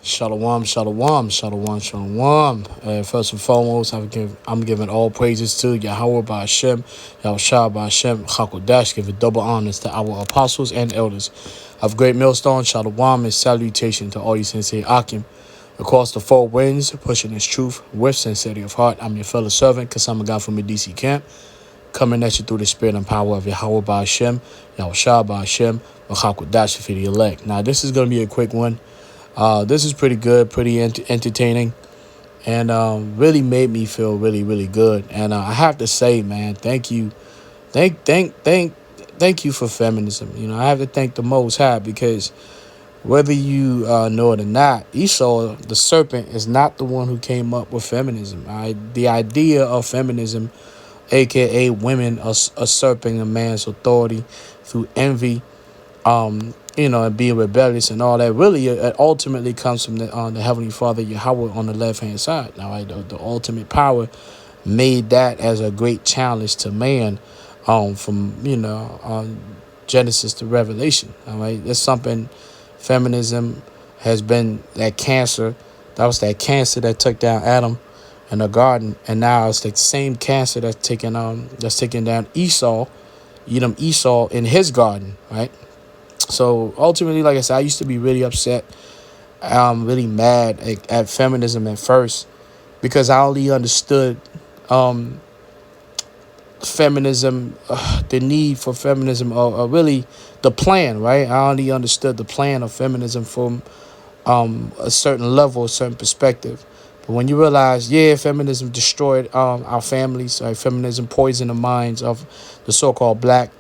Shalom, shalom, shalom, shalom. First and foremost, I'm giving all praises to Yahweh by Hashem, Yahushua by Hashem, Chakodash, giving double honors to our apostles and elders of Great Millstone. Shalom and salutation to all you sensei Akim. Across the four winds, pushing his truth with sincerity of heart. I'm your fellow servant, Kasama God from the DC camp, coming at you through the spirit and power of Yahweh by Hashem, Yahushua by Hashem, Chakodash for the elect. Now, this is going to be a quick one. This is pretty good, pretty entertaining, and really made me feel really, really good. And I have to say, man, thank you, thank you for feminism. You know, I have to thank the Most High because whether you know it or not, Esau, the serpent, is not the one who came up with feminism. The idea of feminism, aka women usurping a man's authority through envy, and being rebellious and all that, really it ultimately comes from the Heavenly Father Yahweh on the left-hand side. Now, right, the ultimate power made that as a great challenge to man, from Genesis to Revelation. All right, that's something. Feminism has been that cancer. That was that cancer that took down Adam in the garden, and now it's the same cancer that's taking down Esau, Esau in his garden, right? So ultimately, like I said, I used to be really upset, really mad at feminism at first because I only understood feminism, the need for feminism, or really the plan, right? I only understood the plan of feminism from a certain level, a certain perspective. But when you realize, feminism destroyed our families, right? Feminism poisoned the minds of the so-called black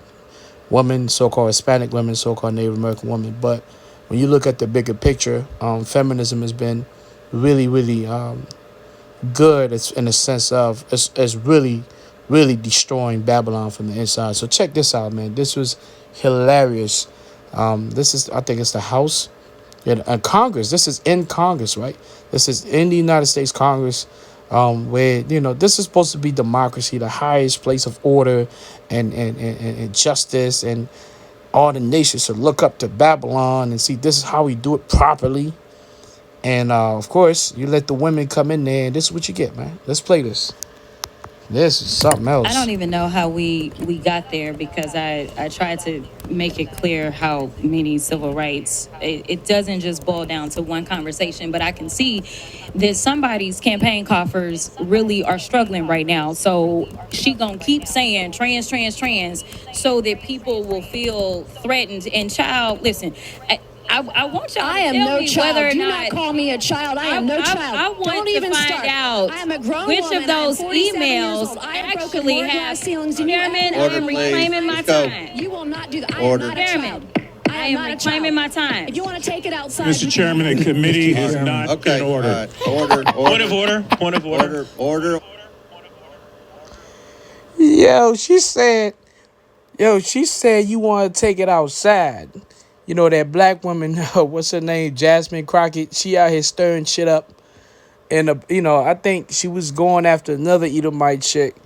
women, so-called Hispanic women, so-called Native American women. But when you look at the bigger picture, feminism has been really, really good. It's in the sense of it's really, really destroying Babylon from the inside. So check this out, man. This was hilarious. This is, I think it's the House and Congress. This is in Congress, right? This is in the United States Congress, where, this is supposed to be democracy, the highest place of order and justice, and all the nations should look up to Babylon and see this is how we do it properly. And, of course, you let the women come in there, and this is what you get, man. Let's play this. This is something else. I don't even know how we got there because I tried to make it clear how many civil rights, it doesn't just boil down to one conversation, but I can see that somebody's campaign coffers really are struggling right now. So she gonna keep saying trans, so that people will feel threatened. And child, listen, I want y'all I to am tell no me child. whether or Do not call me a child. I am no child. I want Don't to even find start. out I am a grown which woman. of those I am 47 years emails old. I have broken actually more have. glass ceilings than you Chairman, I ever am will. reclaiming my time. You will not do that. I Order. am not a Chairman, child. I am not a reclaiming child. my time. If you want to take it outside, Mr. Chairman, the committee is not in order. Order. Point of order. Point of order. Order. She said you want to take it outside. You know, that black woman, what's her name, Jasmine Crockett, she out here stirring shit up. And, I think she was going after another Edomite chick.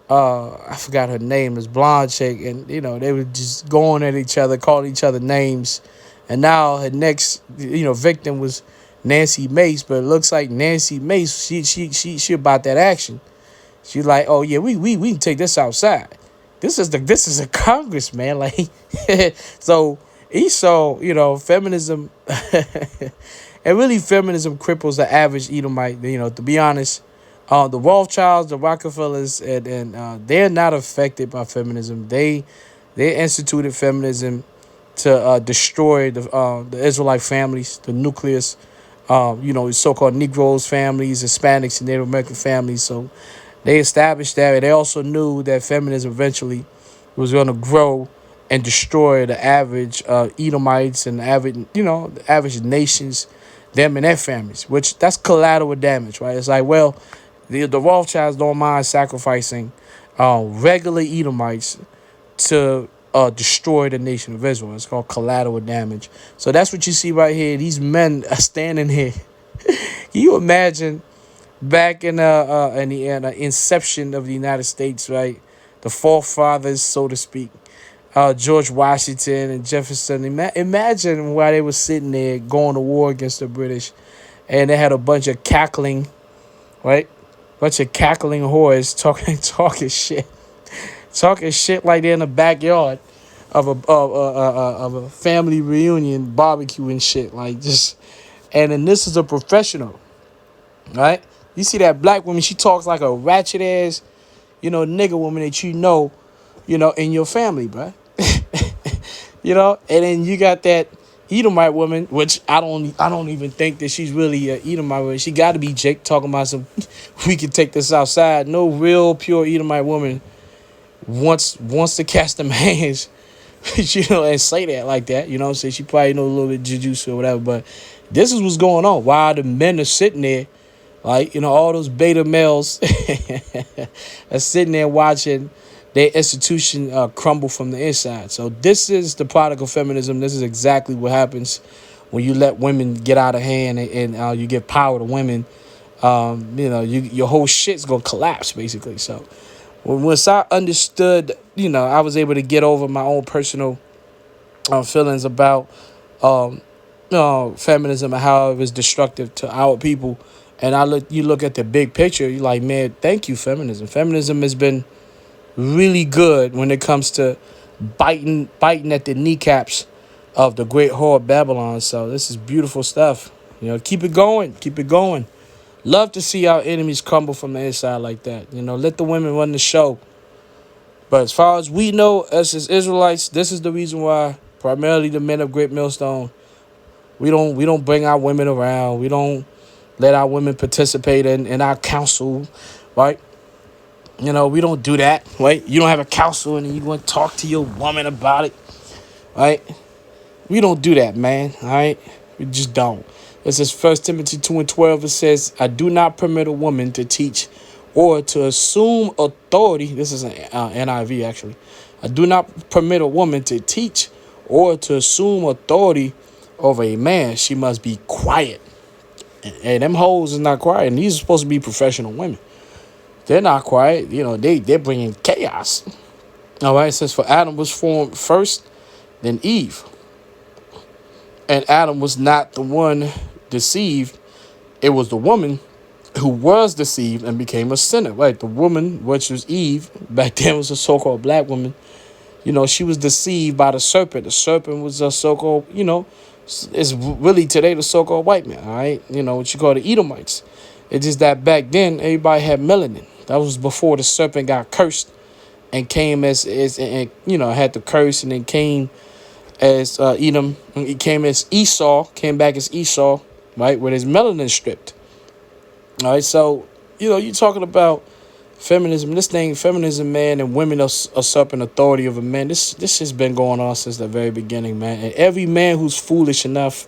I forgot her name, this blonde chick. And, they were just going at each other, calling each other names. And now her next, victim was Nancy Mace. But it looks like Nancy Mace, she about that action. She's like, oh, yeah, we can take this outside. This is a Congress, man. Like, so Esau, feminism, and really feminism cripples the average Edomite. To be honest, the Rothschilds, the Rockefellers, and they're not affected by feminism. They instituted feminism to destroy the Israelite families, the nucleus, so-called Negroes families, Hispanics, and Native American families. So they established that. And they also knew that feminism eventually was going to grow and destroy the average Edomites and the average nations, them and their families, which that's collateral damage, right? It's like, well, the Rothschilds don't mind sacrificing regular Edomites to destroy the nation of Israel. It's called collateral damage. So that's what you see right here. These men are standing here. Can you imagine back in the inception of the United States, right? The forefathers, so to speak. George Washington and Jefferson. Imagine while they were sitting there going to war against the British, and they had a bunch of cackling, right? Bunch of cackling whores talking shit like they're in the backyard of a family reunion barbecue and shit, like just. And then this is a professional, right? You see that black woman, she talks like a ratchet ass, nigga woman that in your family, bruh. And then you got that Edomite woman, which I don't even think that she's really a Edomite woman. She got to be Jake talking about some. We can take this outside. No real pure Edomite woman wants to catch them hands, and say that like that. You know what I'm saying? She probably know a little bit of jujitsu or whatever, but this is what's going on. While the men are sitting there, like, all those beta males are sitting there watching their institution crumble from the inside. So this is the product of feminism. This is exactly what happens when you let women get out of hand and you give power to women. Your whole shit's gonna collapse, basically. So once I understood, I was able to get over my own personal feelings about feminism and how it was destructive to our people. And you look at the big picture, you're like, man, thank you, feminism. Feminism has been really good when it comes to biting at the kneecaps of the great whore of Babylon. So this is beautiful stuff. Keep it going. Love to see our enemies crumble from the inside like that. Let the women run the show. But as far as we know, us as Israelites, this is the reason why primarily the men of Great Millstone, we don't bring our women around. We don't let our women participate in our council, right? We don't do that, right? You don't have a council and you want to talk to your woman about it, right? We don't do that, man, all right? We just don't. This is 1 Timothy 2:12. It says, I do not permit a woman to teach or to assume authority. This is an NIV, actually. I do not permit a woman to teach or to assume authority over a man. She must be quiet. And them hoes is not quiet. And these are supposed to be professional women. They're not quiet. They're bringing chaos. All right, it says, for Adam was formed first, then Eve. And Adam was not the one deceived. It was the woman who was deceived and became a sinner. Right, the woman, which was Eve, back then was a so-called black woman. She was deceived by the serpent. The serpent was a so-called, it's really today the so-called white man, all right? What you call the Edomites. It's just that back then, everybody had melanin. That was before the serpent got cursed and came had the curse and then came as Edom. He came as Esau, came back as Esau, right, with his melanin stripped. All right, so, you're talking about feminism. This thing, feminism, man, and women usurping authority over men. This has been going on since the very beginning, man. And every man who's foolish enough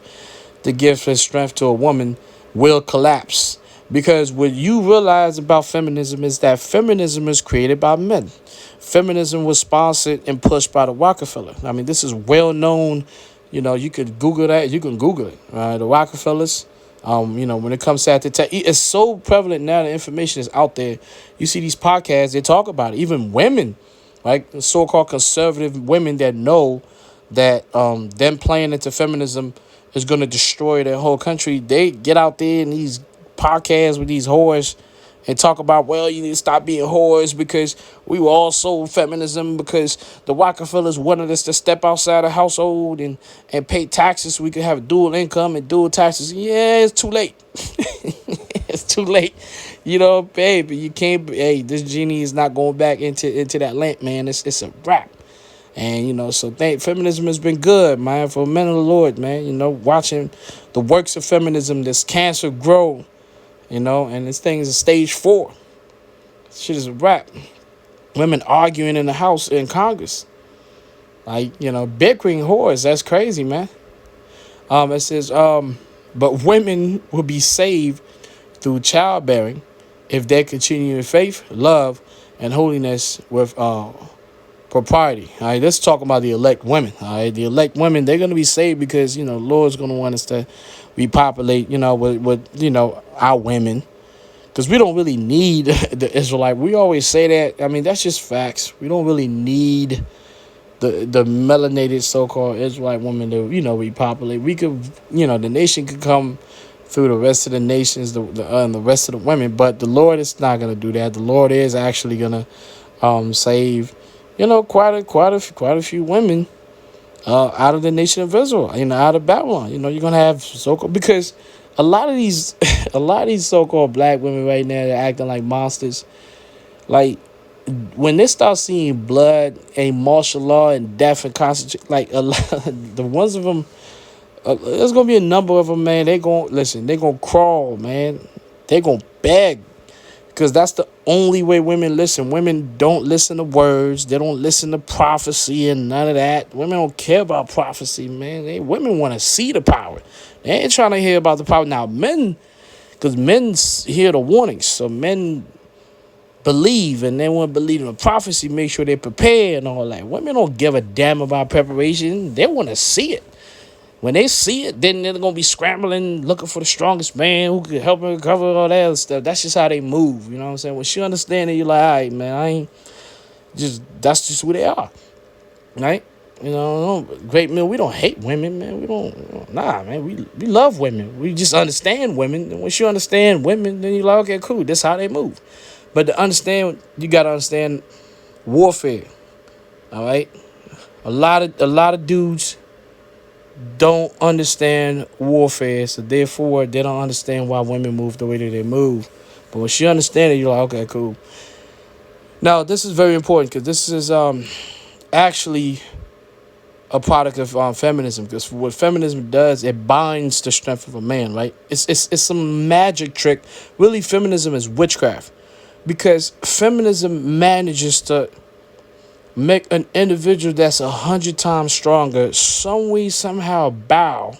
to give his strength to a woman will collapse. Because what you realize about feminism is that feminism is created by men. Feminism was sponsored and pushed by the Rockefeller. I mean, this is well known. You could Google that. You can Google it. The Rockefellers. When it comes to that, it's so prevalent now. The information is out there. You see these podcasts, they talk about it. Even women, like so-called conservative women that know that them playing into feminism is going to destroy their whole country. They get out there in these podcasts with these whores and talk about, well, you need to stop being whores because we were all sold feminism because the Rockefellers wanted us to step outside the household and pay taxes so we could have dual income and dual taxes. Yeah, it's too late. It's too late. Baby, you can't. Hey, this genie is not going back into that lamp, man. It's a wrap. And, so feminism has been good, man, for men of the Lord, man. Watching the works of feminism, this cancer grow. And this thing is a stage 4. Shit is a wrap. Women arguing in the House, in Congress. Like, bickering whores. That's crazy, man. It says, but women will be saved through childbearing if they continue in faith, love, and holiness with propriety. All right, let's talk about the elect women. All right, the elect women, they're going to be saved because, the Lord's going to want us to repopulate, with our women. Because we don't really need the Israelite. We always say that. I mean, that's just facts. We don't really need the melanated so-called Israelite woman to repopulate. We could, the nation could come through the rest of the nations, the rest of the women, but the Lord is not gonna do that. The Lord is actually gonna save, quite a few women out of the nation of Israel, out of Babylon. You're gonna have so-called, because a lot of these a lot of these so-called black women right now, they're acting like monsters. Like, when they start seeing blood and martial law and death and concentration, like a lot, the ones of them, there's gonna be a number of them, man. They gonna listen. They gonna crawl, man. They gonna beg, because that's the only way women listen. Women don't listen to words. They don't listen to prophecy and none of that. Women don't care about prophecy, man. Women want to see the power. They ain't trying to hear about the power. Now, men, because men hear the warnings, so men believe, and they want to believe in the prophecy, make sure they prepare and all that. Women don't give a damn about preparation. They want to see it. When they see it, then they're going to be scrambling, looking for the strongest man who can help them recover all that other stuff. That's just how they move, you know what I'm saying? When she understand it, you're like, all right, man, that's just who they are, right? Great men, we don't hate women, man. We don't, nah, man, we love women. We just understand women. And once you understand women, then you're like, okay, cool, that's how they move. But to understand, you got to understand warfare, all right? A lot of dudes don't understand warfare, so therefore they don't understand why women move the way that they move. But once you understand it, you're like, okay, cool. Now, this is very important, because this is actually a product of feminism, because what feminism does, it binds the strength of a man, right? It's some magic trick. Really, feminism is witchcraft, because feminism manages to make an individual that's 100 times stronger some way somehow bow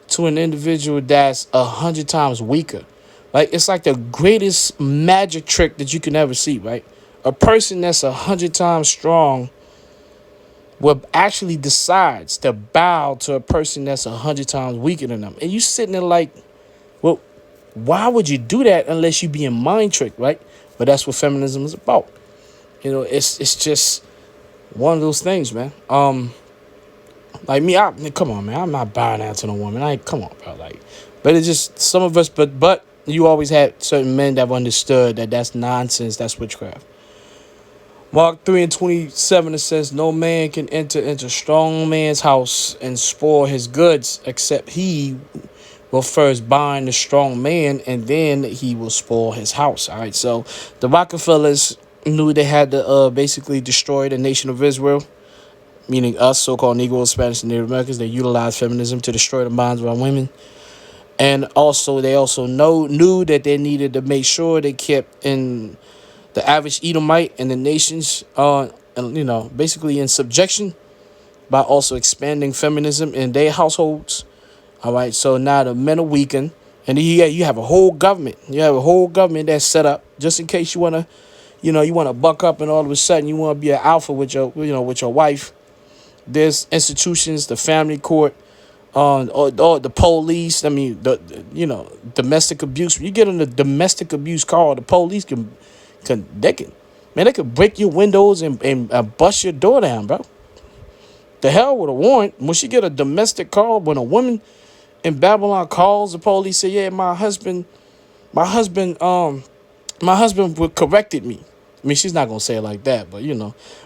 to an individual that's 100 times weaker. Like, it's like the greatest magic trick that you can ever see, right? A person that's 100 times strong will actually decides to bow to a person that's 100 times weaker than them. And you sitting there like, well, why would you do that unless you being mind tricked, right? But that's what feminism is about. It's just one of those things, man. Like me, come on, man. I'm not bowing down to no woman. Come on, bro. Like, but it's just some of us. But you always had certain men that have understood that that's nonsense. That's witchcraft. Mark 3:27, it says, "No man can enter into strong man's house and spoil his goods, except he will first bind the strong man, and then he will spoil his house." All right. So the Rockefellers knew they had to basically destroy the nation of Israel, meaning us, so-called Negroes, Spanish, and Native Americans. They utilized feminism to destroy the minds of our women. And also, they also knew that they needed to make sure they kept in the average Edomite and the nations, basically in subjection, by also expanding feminism in their households. All right, so now the men are weakened, and you have a whole government. You have a whole government that's set up just in case you wanna, you wanna buck up, and all of a sudden you wanna be an alpha with your wife. There's institutions, the family court, or the police. I mean, domestic abuse. When you get on the domestic abuse call, the police they could break your windows and bust your door down, bro. The hell with a warrant. When she get a domestic call, when a woman in Babylon calls the police, say, yeah, my husband corrected me. I mean, she's not gonna say it like that, but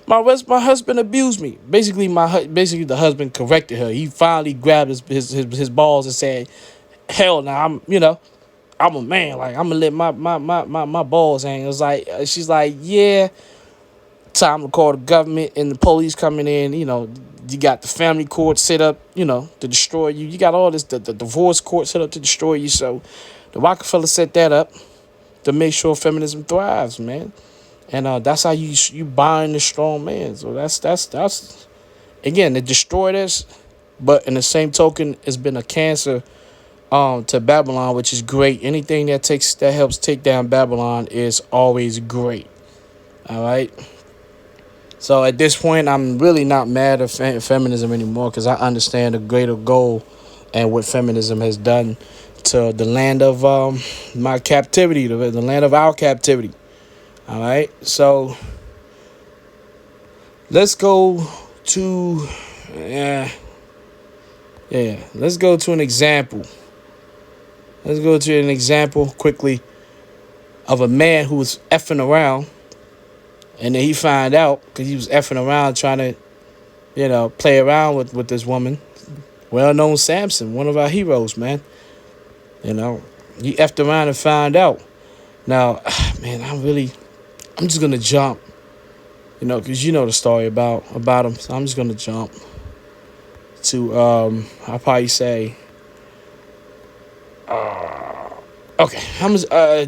my husband abused me. Basically, the husband corrected her. He finally grabbed his balls and said, hell, now I'm a man. Like, I'm gonna let my balls hang. It was like, she's like, yeah, time to call the government and the police coming in. You got the family court set up, to destroy you. You got all this, the divorce court set up to destroy you. So the Rockefeller set that up to make sure feminism thrives, man. And that's how you bind the strong man. So that's again, it destroyed us, but in the same token, it's been a cancer to Babylon, which is great. Anything that helps take down Babylon is always great. All right. So at this point, I'm really not mad at feminism anymore, because I understand the greater goal and what feminism has done to the land of my captivity, the land of our captivity. All right. So let's go to, let's go to an example. Let's go to an example quickly of a man who was effing around, and then he found out because he was effing around trying to, play around with this woman. Well-known Samson, one of our heroes, man. He effed around and found out. Now, man, I'm just gonna jump, because you know the story about him. So I'm just gonna jump to, I'll probably say, okay, I'm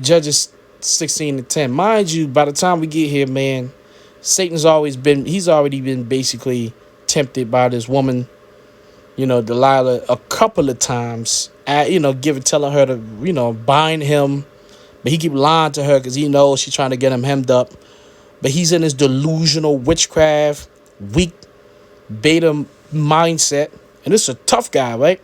Judges 16:10. Mind you, by the time we get here, man, he's already been basically tempted by this woman, Delilah, a couple of times, telling her to, bind him. But he keep lying to her because he knows she's trying to get him hemmed up. But he's in his delusional witchcraft, weak beta mindset. And this is a tough guy, right?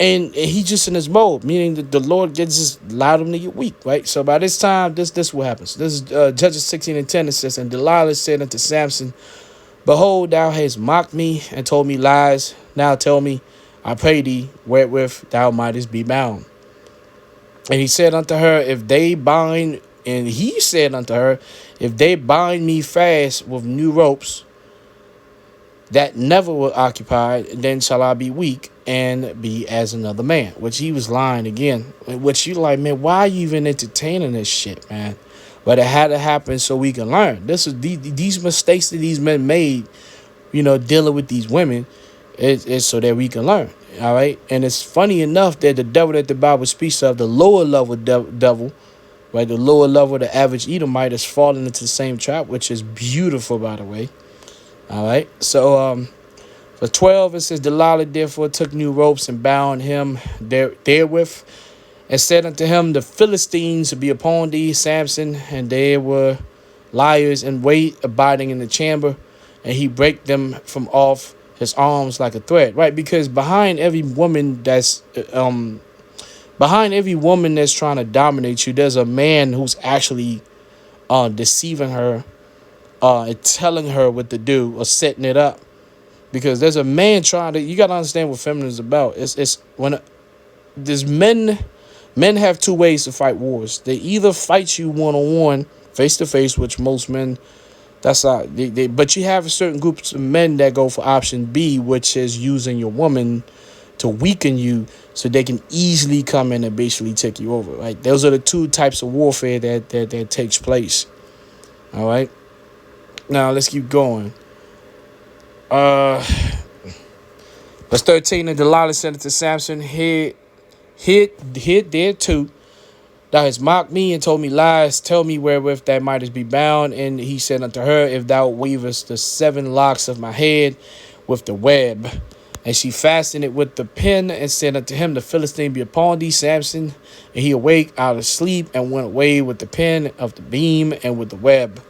And he's just in his mode, meaning that the Lord just allowed him to get weak, right? So by this time, this what happens. This is Judges 16:10. It says, and Delilah said unto Samson, behold, thou hast mocked me and told me lies. Now tell me, I pray thee, wherewith thou mightest be bound. And he said unto her, if they bind me fast with new ropes that never were occupied, then shall I be weak and be as another man. Which he was lying again. Which you like, man, why are you even entertaining this shit, man? But it had to happen so we can learn. This is these mistakes that these men made, dealing with these women, is so that we can learn. All right. And it's funny enough that the devil that the Bible speaks of, the lower level devil, right? The lower level, the average Edomite, is falling into the same trap, which is beautiful, by the way. All right. So, for 12, it says, Delilah therefore took new ropes and bound him therewith and said unto him, the Philistines be upon thee, Samson, and there were liars in wait abiding in the chamber, and he brake them from off his arms like a thread, right? Because behind every woman that's trying to dominate you, there's a man who's actually deceiving her, and telling her what to do or setting it up. Because there's a man you got to understand what feminism is about. It's when there's men have two ways to fight wars. They either fight you one-on-one, face-to-face, which most men, that's not, but you have certain groups of men that go for option B, which is using your woman to weaken you so they can easily come in and basically take you over, right? Those are the two types of warfare that takes place. All right. Now let's keep going. Verse 13, and Delilah said unto Samson, hid there too. Thou hast mocked me and told me lies. Tell me wherewith thou mightest be bound. And he said unto her, if thou weavest the 7 locks of my head with the web. And she fastened it with the pin and said unto him, the Philistine be upon thee, Samson. And he awake out of sleep and went away with the pin of the beam and with the web.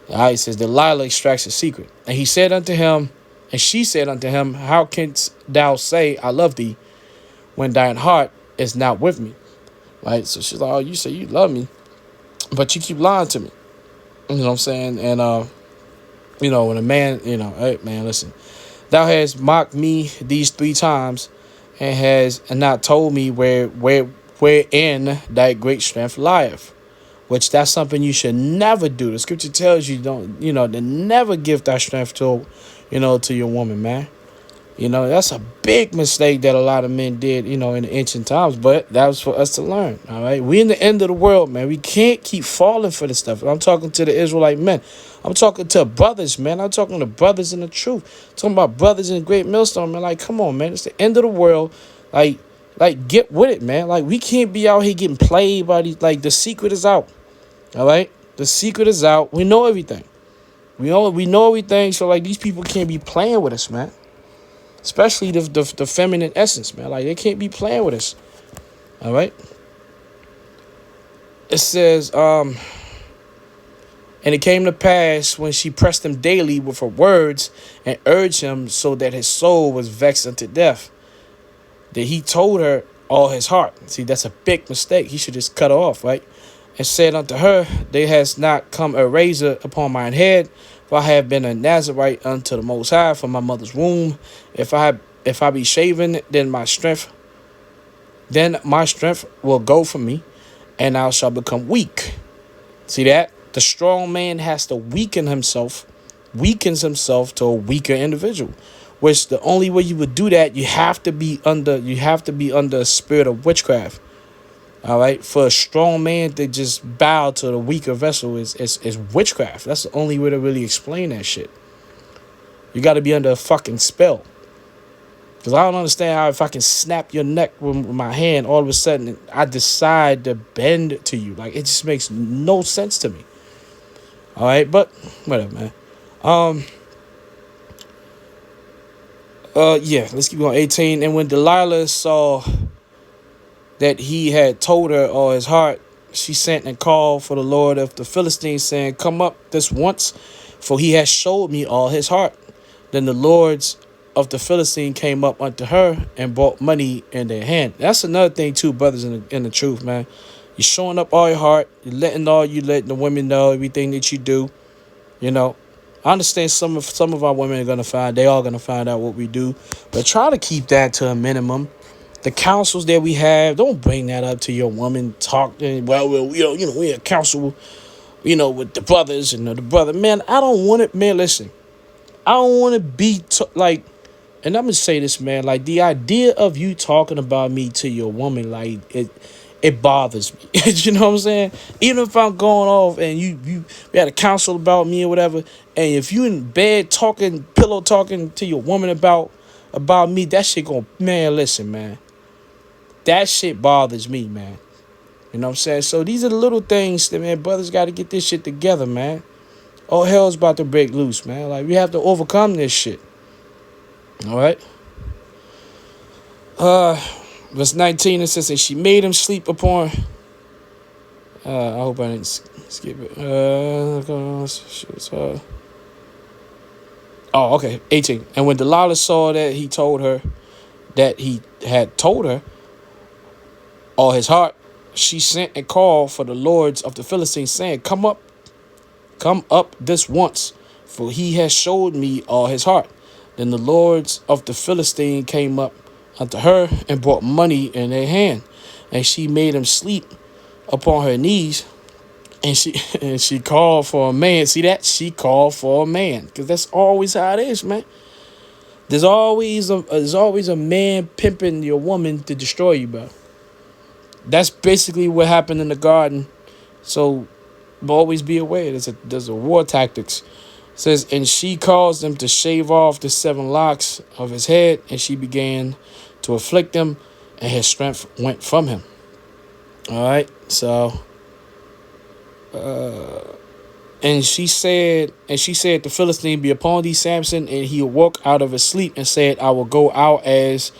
All right, it says, Delilah extracts a secret. And she said unto him, how canst thou say, I love thee, when thine heart is not with me? Right? So she's like, oh, you say you love me, but you keep lying to me. You know what I'm saying? And, when a man, hey, man, listen, thou hast mocked me these 3 times and has not told me wherein thy great strength lieth. Which that's something you should never do. The scripture tells you to never give that strength to your woman, man. That's a big mistake that a lot of men did, in the ancient times. But that was for us to learn, all right? We in the end of the world, man. We can't keep falling for this stuff. I'm talking to the Israelite men. I'm talking to brothers, man. I'm talking to brothers in the truth. I'm talking about brothers in the Great Millstone, man. Like, come on, man. It's the end of the world. Like, get with it, man. Like, we can't be out here getting played by these. Like, the secret is out. All right, the secret is out. We know everything. We know everything. So like these people can't be playing with us, man. Especially the feminine essence, man. Like they can't be playing with us. All right. It says, and it came to pass when she pressed him daily with her words and urged him so that his soul was vexed unto death, that he told her all his heart. See, that's a big mistake. He should just cut her off, right? And said unto her, there has not come a razor upon mine head, For I have been a Nazarite unto the Most High from my mother's womb. If I be shaven, then my strength will go from me, and I shall become weak. See that? The strong man has to weakens himself to a weaker individual. Which the only way you would do that, you have to be under a spirit of witchcraft. All right, for a strong man to just bow to the weaker vessel is witchcraft. That's the only way to really explain that shit. You got to be under a fucking spell. Because I don't understand how if I can snap your neck with my hand, all of a sudden I decide to bend to you. Like, it just makes no sense to me. All right, but whatever, man. Yeah, let's keep going. 18. And when Delilah saw that he had told her all his heart, she sent and called for the Lord of the Philistines, saying, come up this once, for he has showed me all his heart. Then the lords of the Philistine came up unto her and brought money in their hand. That's another thing too, brothers, in the truth, man. You're showing up all your heart. You're letting the women know everything that you do. You know, I understand some of our women they are gonna find out what we do, but try to keep that to a minimum. The councils that we have, don't bring that up to your woman. Talking, well, we a council, with the brothers and the brother. Man, I don't want it, man. Listen, I don't want to be like, and I'm gonna say this, man. Like, the idea of you talking about me to your woman, like, it bothers me. You know what I'm saying? Even if I'm going off and we had a counsel about me or whatever, and if you in bed pillow talking to your woman about me, that shit man, listen, man. That shit bothers me, man. You know what I'm saying? So these are the little things that, man, brothers got to get this shit together, man. All hell's about to break loose, man. Like, we have to overcome this shit. All right? Verse 19, it says that she made him sleep upon. I hope I didn't skip it. Oh, okay. 18. And when Delilah saw that he had told her all his heart, she sent and called for the lords of the Philistines, saying, come up this once, for he has showed me all his heart. Then the lords of the Philistine came up unto her and brought money in their hand, and she made him sleep upon her knees, and she called for a man. See that? She called for a man, because that's always how it is, man. There's always a man pimping your woman to destroy you, bro. That's basically what happened in the garden. So always be aware. There's a war tactics. It says, and she caused him to shave off the 7 locks of his head, and she began to afflict him, and his strength went from him. All right. So, and she said, the Philistine be upon thee, Samson, and he awoke out of his sleep and said, I will go out as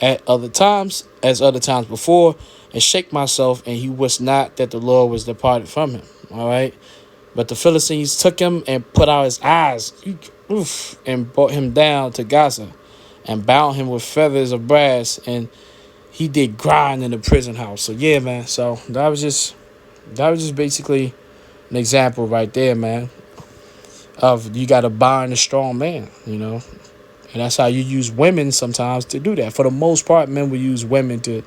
other times before, and shake myself, and he wist not that the Lord was departed from him. All right. But the Philistines took him and put out his eyes, and brought him down to Gaza, and bound him with feathers of brass, and he did grind in the prison house. So yeah, man. So that was just basically an example right there, man, of you got to bind a strong man, and that's how you use women sometimes to do that. For the most part, men will use women to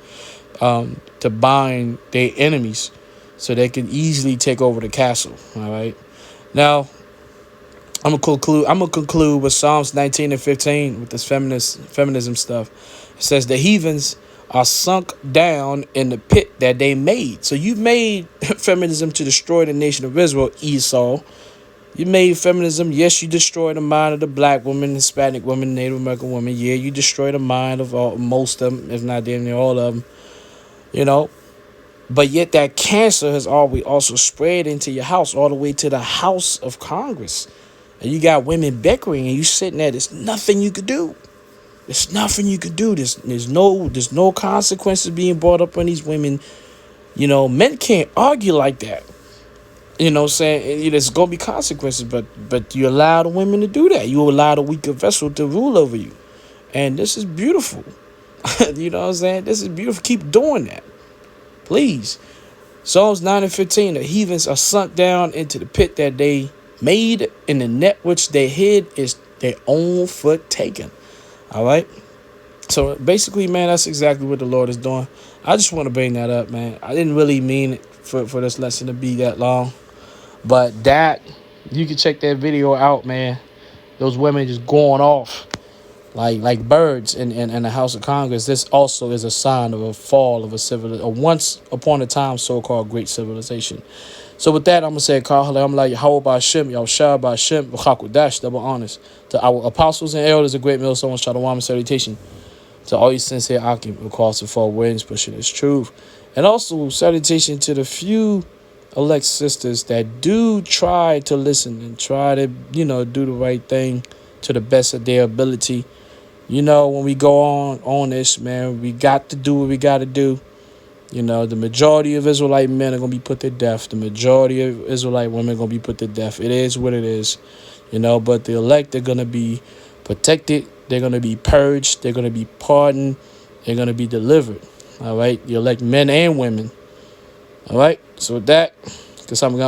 bind their enemies, so they can easily take over the castle. All right. Now, I'm gonna conclude with Psalms 19 and 15 with this feminism stuff. It says the heathens are sunk down in the pit that they made. So you made feminism to destroy the nation of Israel, Esau. You made feminism. Yes, you destroyed the mind of the black woman, Hispanic woman, Native American woman. Yeah, you destroyed the mind of most of them, if not damn near all of them. But yet that cancer has always also spread into your house, all the way to the House of Congress. And you got women bickering, and you sitting there. There's nothing you could do. There's nothing you could do. There's no consequences being brought up on these women. Men can't argue like that. Saying there's gonna be consequences, but you allow the women to do that. You allow the weaker vessel to rule over you, and this is beautiful. You know what I'm saying? This is beautiful. Keep doing that, please. Psalms 9 and 15. The heathens are sunk down into the pit that they made in the net which they hid is their own foot taken. All right. So basically, man, that's exactly what the Lord is doing. I just want to bring that up, man. I didn't really mean it for this lesson to be that long. But that, you can check that video out, man. Those women just going off like birds in the House of Congress. This also is a sign of a fall of a once upon a time so-called great civilization. So with that, I'm going to say, I'm like, how about Shem, Yahushua Ba'Shem, V'chakudash, double honors. To our apostles and elders, a great millstone, shalom and salutation. To all you sincere Akim, who calls to fall winds, pushing his truth. And also, salutation to the few elect sisters that do try to listen and try to, do the right thing to the best of their ability. When we go on this, man, we got to do what we got to do. The majority of Israelite men are going to be put to death. The majority of Israelite women are going to be put to death. It is what it is, but the elect are going to be protected. They're going to be purged. They're going to be pardoned. They're going to be delivered. All right. The elect men and women. All right. So with that, because I'm going to